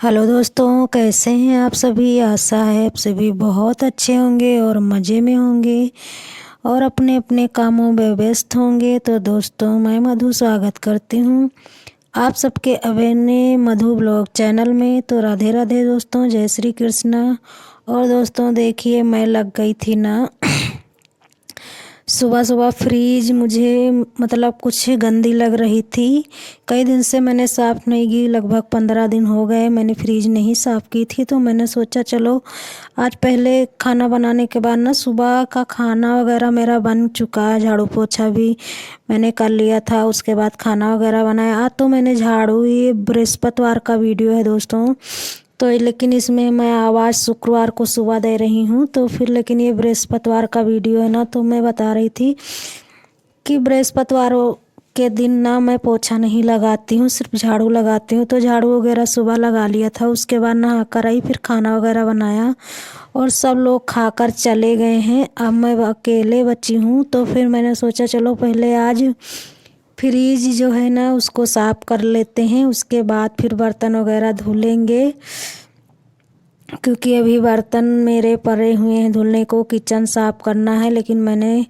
Hello दोस्तों, कैसे हैं आप सभी। आशा है आप सभी बहुत अच्छे होंगे और मज़े में होंगे और अपने अपने कामों में व्यस्त होंगे। तो दोस्तों, मैं मधु स्वागत करती हूँ आप सबके अपने मधु ब्लॉग चैनल में। तो राधे राधे दोस्तों, जय श्री कृष्णा। और दोस्तों देखिए, मैं लग गई थी ना सुबह सुबह फ्रीज मुझे मतलब कुछ गंदी लग रही थी। कई दिन से मैंने साफ़ नहीं की, लगभग 15 दिन हो गए मैंने फ्रीज नहीं साफ़ की थी। तो मैंने सोचा चलो आज पहले खाना बनाने के बाद ना, सुबह का खाना वगैरह मेरा बन चुका है, झाड़ू पोछा भी मैंने कर लिया था, उसके बाद खाना वगैरह बनाया। आज तो मैंने झाड़ू, ये बृहस्पतिवार का वीडियो है दोस्तों, तो लेकिन इसमें मैं आवाज़ शुक्रवार को सुबह दे रही हूँ। तो फिर लेकिन ये बृहस्पतिवार का वीडियो है ना, तो मैं बता रही थी कि बृहस्पतिवार के दिन ना मैं पोछा नहीं लगाती हूँ, सिर्फ झाड़ू लगाती हूँ। तो झाड़ू वगैरह सुबह लगा लिया था, उसके बाद नहा कर आई, फिर खाना वगैरह बनाया और सब लोग खाकर चले गए हैं। अब मैं अकेले बची हूँ। तो फिर मैंने सोचा चलो पहले आज फ्रिज जो है ना उसको साफ़ कर लेते हैं, उसके बाद फिर बर्तन वगैरह धुल लेंगे, क्योंकि अभी बर्तन मेरे पड़े हुए हैं धुलने को, किचन साफ़ करना है। लेकिन मैंने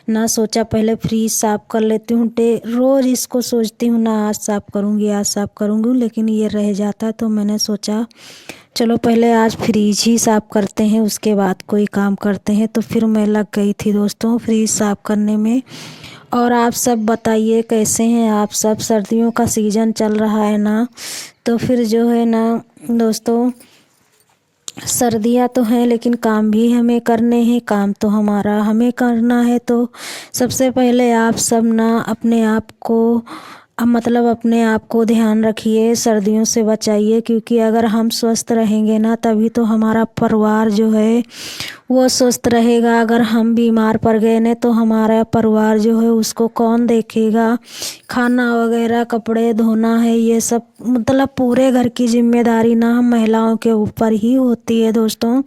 ना सोचा पहले फ्रिज साफ़ कर लेती हूँ। रोज़ इसको सोचती हूँ ना, आज साफ़ करूँगी आज साफ़ करूँगी, लेकिन ये रह जाता है। तो मैंने सोचा चलो पहले आज फ्रिज ही साफ़ करते हैं, उसके बाद कोई काम करते हैं। तो फिर मैं लग गई थी दोस्तों फ्रिज साफ़ करने में। और आप सब बताइए कैसे हैं आप सब। सर्दियों का सीज़न चल रहा है ना, तो फिर जो है ना दोस्तों, सर्दियाँ तो हैं लेकिन काम भी हमें करने हैं, काम तो हमारा हमें करना है। तो सबसे पहले आप सब ना अपने आप को मतलब अपने आप को ध्यान रखिए, सर्दियों से बचाइए, क्योंकि अगर हम स्वस्थ रहेंगे ना तभी तो हमारा परिवार जो है वो स्वस्थ रहेगा। अगर हम बीमार पड़ गए ना तो हमारा परिवार जो है उसको कौन देखेगा। खाना वगैरह, कपड़े धोना है, ये सब मतलब पूरे घर की जिम्मेदारी ना हम महिलाओं के ऊपर ही होती है दोस्तों।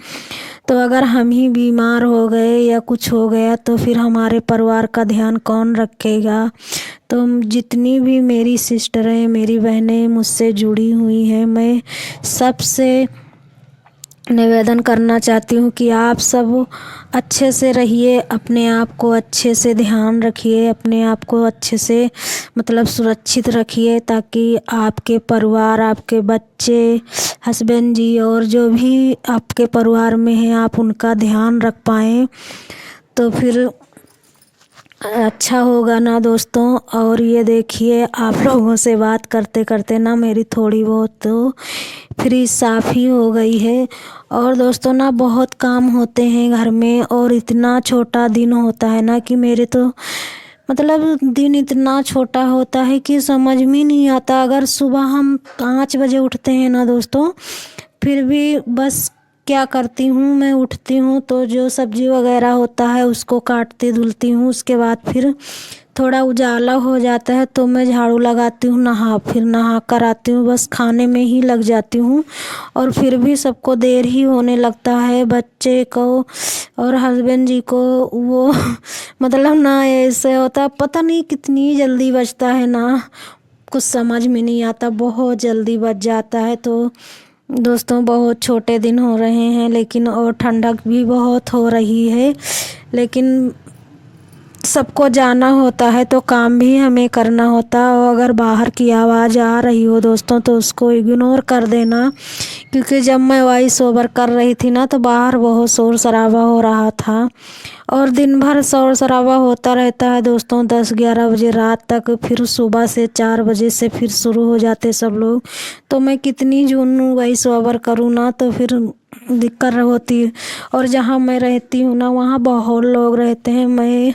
तो अगर हम ही बीमार हो गए या कुछ हो गया तो फिर हमारे परिवार का ध्यान कौन रखेगा। तो जितनी भी मेरी सिस्टरें, मेरी बहनें मुझसे जुड़ी हुई हैं, मैं सबसे निवेदन करना चाहती हूँ कि आप सब अच्छे से रहिए, अपने आप को अच्छे से ध्यान रखिए, अपने आप को अच्छे से मतलब सुरक्षित रखिए, ताकि आपके परिवार, आपके बच्चे, हस्बैंड जी और जो भी आपके परिवार में हैं आप उनका ध्यान रख पाएँ। तो फिर अच्छा होगा ना दोस्तों। और ये देखिए, आप लोगों से बात करते करते ना मेरी थोड़ी बहुत तो फ्रिज साफ़ ही हो गई है। और दोस्तों ना बहुत काम होते हैं घर में, और इतना छोटा दिन होता है ना कि मेरे तो मतलब दिन इतना छोटा होता है कि समझ में नहीं आता। अगर सुबह हम 5 बजे उठते हैं ना दोस्तों, फिर भी बस क्या करती हूँ, मैं उठती हूँ तो जो सब्जी वगैरह होता है उसको काटती धुलती हूँ, उसके बाद फिर थोड़ा उजाला हो जाता है तो मैं झाड़ू लगाती हूँ, फिर नहा कर आती हूँ, बस खाने में ही लग जाती हूँ। और फिर भी सबको देर ही होने लगता है, बच्चे को और हस्बैंड जी को वो मतलब ना ऐसे होता है, पता नहीं कितनी जल्दी बजता है ना, कुछ समझ में नहीं आता, बहुत जल्दी बज जाता है। तो दोस्तों बहुत छोटे दिन हो रहे हैं, लेकिन और ठंडक भी बहुत हो रही है, लेकिन सबको जाना होता है तो काम भी हमें करना होता है। और अगर बाहर की आवाज़ आ रही हो दोस्तों तो उसको इग्नोर कर देना, क्योंकि जब मैं वॉइस ओवर कर रही थी ना तो बाहर बहुत शोर शराबा हो रहा था, और दिन भर शोर शराबा होता रहता है दोस्तों, 10-11 बजे रात तक, फिर सुबह से 4 बजे से फिर शुरू हो जाते सब लोग। तो मैं कितनी जुनून वॉइस ओवर करूँ ना, तो फिर दिक्कत होती है। और जहाँ मैं रहती हूँ ना वहाँ बहुत लोग रहते हैं, मैं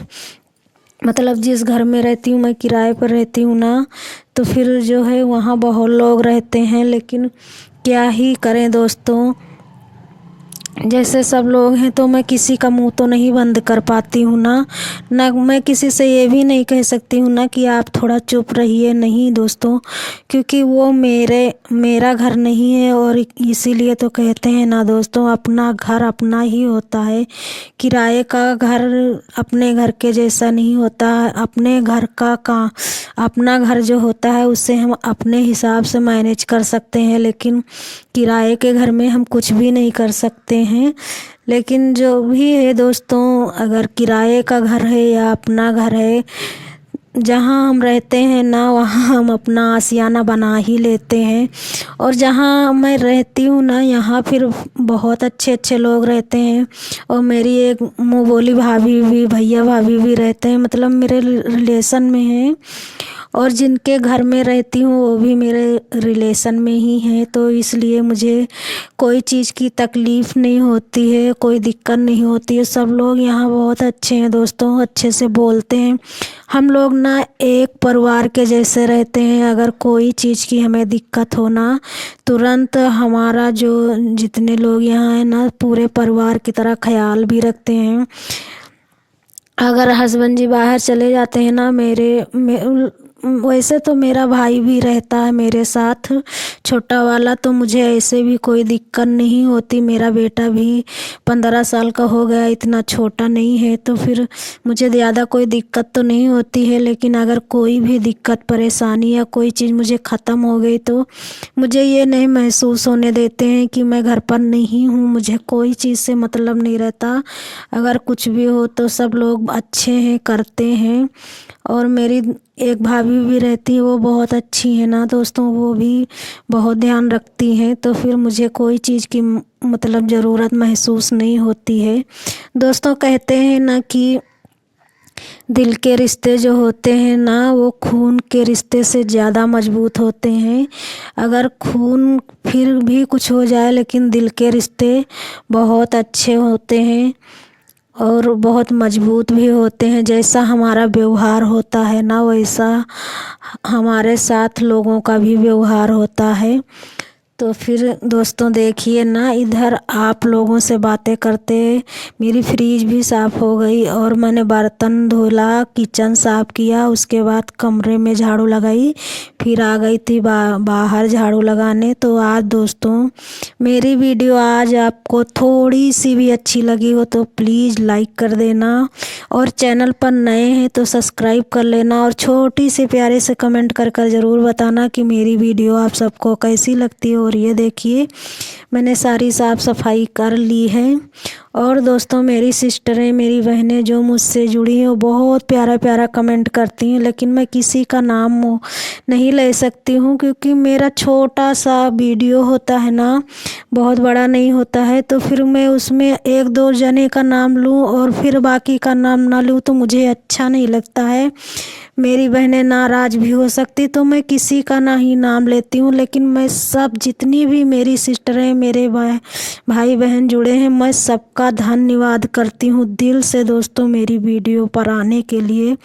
मतलब जिस घर में रहती हूँ मैं किराए पर रहती हूँ ना, तो फिर जो है वहाँ बहुत लोग रहते हैं। लेकिन क्या ही करें दोस्तों, जैसे सब लोग हैं, तो मैं किसी का मुंह तो नहीं बंद कर पाती हूँ ना मैं किसी से ये भी नहीं कह सकती हूँ ना कि आप थोड़ा चुप रहिए, नहीं दोस्तों, क्योंकि वो मेरा घर नहीं है। और इसीलिए तो कहते हैं ना दोस्तों, अपना घर अपना ही होता है। किराए का घर अपने घर के जैसा नहीं होता। अपने घर का अपना घर जो होता है उससे हम अपने हिसाब से मैनेज कर सकते हैं, लेकिन किराए के घर में हम कुछ भी नहीं कर सकते हैं। लेकिन जो भी है दोस्तों, अगर किराए का घर है या अपना घर है, जहाँ हम रहते हैं ना वहाँ हम अपना आशियाना बना ही लेते हैं। और जहाँ मैं रहती हूँ ना, यहाँ फिर बहुत अच्छे अच्छे लोग रहते हैं। और मेरी एक मुँह बोली भाभी भी, भैया भाभी भी रहते हैं, मतलब मेरे रिलेशन में हैं। और जिनके घर में रहती हूँ वो भी मेरे रिलेशन में ही हैं, तो इसलिए मुझे कोई चीज़ की तकलीफ़ नहीं होती है, कोई दिक्कत नहीं होती है। सब लोग यहाँ बहुत अच्छे हैं दोस्तों, अच्छे से बोलते हैं। हम लोग ना एक परिवार के जैसे रहते हैं। अगर कोई चीज़ की हमें दिक्कत हो ना, तुरंत हमारा जो जितने लोग यहाँ हैं ना, पूरे परिवार की तरह ख्याल भी रखते हैं। अगर हस्बैंड जी बाहर चले जाते हैं ना, वैसे तो मेरा भाई भी रहता है मेरे साथ, छोटा वाला, तो मुझे ऐसे भी कोई दिक्कत नहीं होती। मेरा बेटा भी 15 साल का हो गया, इतना छोटा नहीं है, तो फिर मुझे ज़्यादा कोई दिक्कत तो नहीं होती है। लेकिन अगर कोई भी दिक्कत परेशानी या कोई चीज़ मुझे ख़त्म हो गई, तो मुझे ये नहीं महसूस होने देते हैं कि मैं घर पर नहीं हूँ। मुझे कोई चीज़ से मतलब नहीं रहता। अगर कुछ भी हो तो सब लोग अच्छे हैं, करते हैं। और मेरी एक भाभी भी रहती है, वो बहुत अच्छी है ना दोस्तों, वो भी बहुत ध्यान रखती हैं, तो फिर मुझे कोई चीज़ की मतलब ज़रूरत महसूस नहीं होती है। दोस्तों कहते हैं ना कि दिल के रिश्ते जो होते हैं ना, वो खून के रिश्ते से ज़्यादा मजबूत होते हैं। अगर खून फिर भी कुछ हो जाए, लेकिन दिल के रिश्ते बहुत अच्छे होते हैं और बहुत मजबूत भी होते हैं। जैसा हमारा व्यवहार होता है ना, वैसा हमारे साथ लोगों का भी व्यवहार होता है। तो फिर दोस्तों देखिए ना, इधर आप लोगों से बातें करते मेरी फ्रीज भी साफ़ हो गई, और मैंने बर्तन धोला, किचन साफ़ किया, उसके बाद कमरे में झाड़ू लगाई, फिर आ गई थी बाहर झाड़ू लगाने। तो आज दोस्तों मेरी वीडियो आज आपको थोड़ी सी भी अच्छी लगी हो तो प्लीज़ लाइक कर देना, और चैनल पर नए हैं तो सब्सक्राइब कर लेना, और छोटी सी प्यारे से कमेंट कर कर ज़रूर बताना कि मेरी वीडियो आप सबको कैसी लगती है। और ये देखिए मैंने सारी साफ़ सफाई कर ली है। और दोस्तों मेरी सिस्टरें, मेरी बहनें जो मुझसे जुड़ी हैं, वो बहुत प्यारा प्यारा कमेंट करती हैं, लेकिन मैं किसी का नाम नहीं ले सकती हूँ, क्योंकि मेरा छोटा सा वीडियो होता है ना, बहुत बड़ा नहीं होता है। तो फिर मैं उसमें एक दो जने का नाम लूँ और फिर बाकी का नाम ना लूँ तो मुझे अच्छा नहीं लगता है। मेरी बहनें नाराज़ भी हो सकती, तो मैं किसी का ना ही नाम लेती हूँ। लेकिन मैं सब जितनी भी मेरी सिस्टरें, मेरे भाई बहन जुड़े हैं, मैं सबका धन्यवाद करती हूँ दिल से दोस्तों, मेरी वीडियो पर आने के लिए।